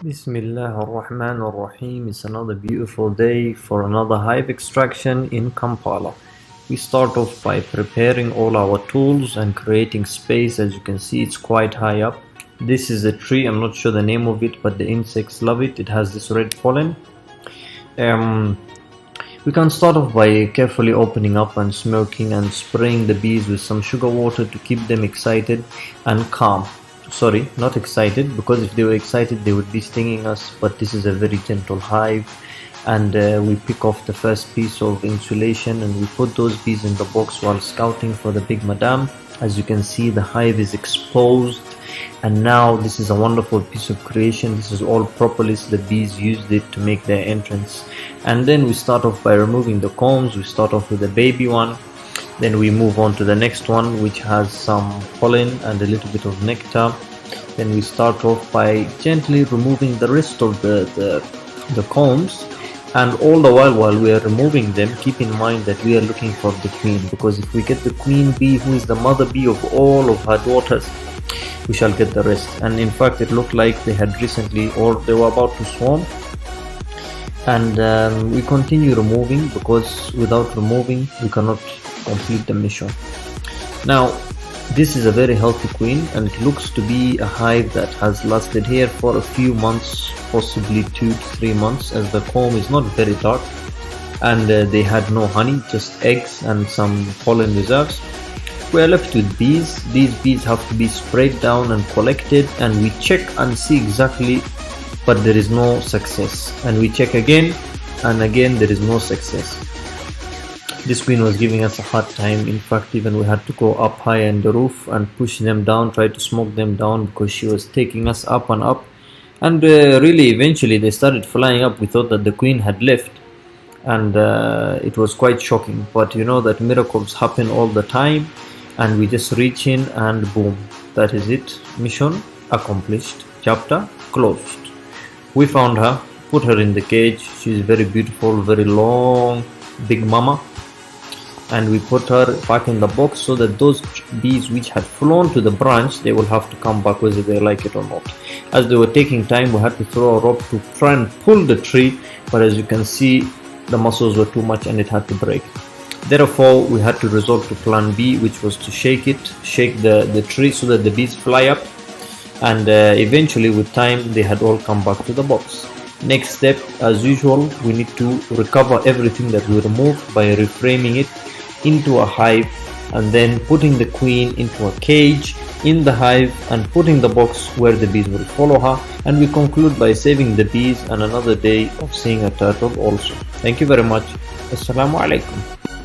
Bismillah ar-Rahman ar-Rahim. It's another beautiful day for another hive extraction in Kampala. We start off by preparing all our tools and creating space. As you can see, it's quite high up. This is a tree, I'm not sure the name of it, but the insects love it. It has this red pollen. We can start off by carefully opening up and smoking and spraying the bees with some sugar water to keep them excited and calm. Sorry, not excited, because if they were excited they would be stinging us, but this is a very gentle hive. And we pick off the first piece of insulation and we put those bees in the box while scouting for the big madam. As you can see, the hive is exposed, and now this is a wonderful piece of creation. This is all propolis. The bees used it to make their entrance. And then we start off by removing the combs. We start off with the baby one, then we move on to the next one, which has some pollen and a little bit of nectar. Then we start off by gently removing the rest of the combs. And all the while we are removing them, keep in mind that we are looking for the queen, because if we get the queen bee, who is the mother bee of all of her daughters, we shall get the rest. And in fact, it looked like they had recently, or they were about to swarm. And we continue removing, because without removing we cannot complete the mission. Now, this is a very healthy queen, and it looks to be a hive that has lasted here for a few months, possibly 2 to 3 months, as the comb is not very dark. And they had no honey, just eggs and some pollen reserves. We are left with bees. These bees have to be sprayed down and collected, and we check and see exactly, but there is no success. And we check again and again, there is no success. This queen was giving us a hard time. In fact, even we had to go up high in the roof and push them down, try to smoke them down, because she was taking us up and up. And really, eventually they started flying up. We thought that the queen had left, and it was quite shocking. But you know that miracles happen all the time, and we just reach in and boom, that is it. Mission accomplished, chapter closed. We found her, put her in the cage. She's very beautiful, very long, big mama. And we put her back in the box so that those bees which had flown to the branch, they will have to come back whether they like it or not. As they were taking time, we had to throw a rope to try and pull the tree, but as you can see, the muscles were too much and it had to break. Therefore, we had to resort to plan B, which was to shake the tree so that the bees fly up. And eventually, with time, they had all come back to the box. Next step, as usual, we need to recover everything that we removed by reframing it into a hive, and then putting the queen into a cage in the hive and putting the box where the bees will follow her. And we conclude by saving the bees and another day of seeing a turtle also. Thank you very much. Assalamu alaikum.